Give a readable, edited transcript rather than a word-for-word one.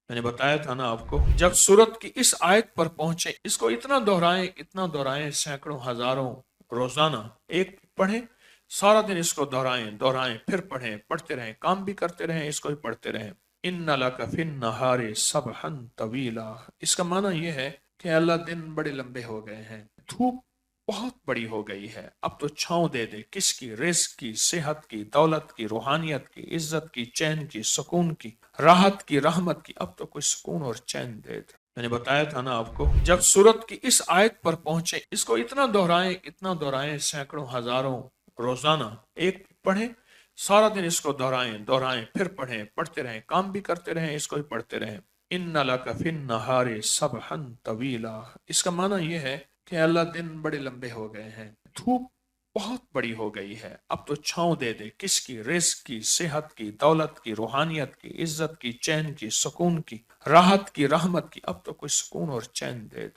मैंने बताया था ना आपको, जब सूरत की इस आयत पर पहुंचे, इसको इतना दोहराएं सैकड़ों हजारों रोजाना, एक पढ़ें, सारा दिन इसको दोहराएं दोहराएं, फिर पढ़ें, पढ़ते रहें, काम भी करते रहें, इसको ही पढ़ते रहें। इन्ना लका फिन नहारे सबहन तवीला। इसका माना यह है कि अल्लाह दिन बड़े लंबे हो गए हैं, धूप बहुत बड़ी हो गई है, अब तो छांव दे दे। किसकी? रिस्क की, सेहत की, दौलत की, रूहानियत की, इज्जत की, चैन की, सुकून की, राहत की, रहमत की। अब तो कोई सुकून और चैन दे दे। मैंने बताया था ना आपको, जब सूरत की इस आयत पर पहुंचे, इसको इतना दोहराएं सैकड़ों हजारों रोजाना, एक पढ़ें, सारा दिन इसको दोहराएं दोहराएं, फिर पढ़ें, पढ़ते रहें, काम भी करते रहें, इसको ही पढ़ते रहें। इन्ना लका फिन नहारे सबहन तवीला। इसका माना यह है कि अल्लाह दिन बड़े लंबे हो गए हैं, धूप बहुत बड़ी हो गई है, अब तो छांव दे दे। किसकी? रिस्क की, सेहत की, दौलत की, रूहानियत की, इज्जत की, चैन की, सुकून की, राहत की, रहमत की। अब तो कोई सुकून और चैन दे दे।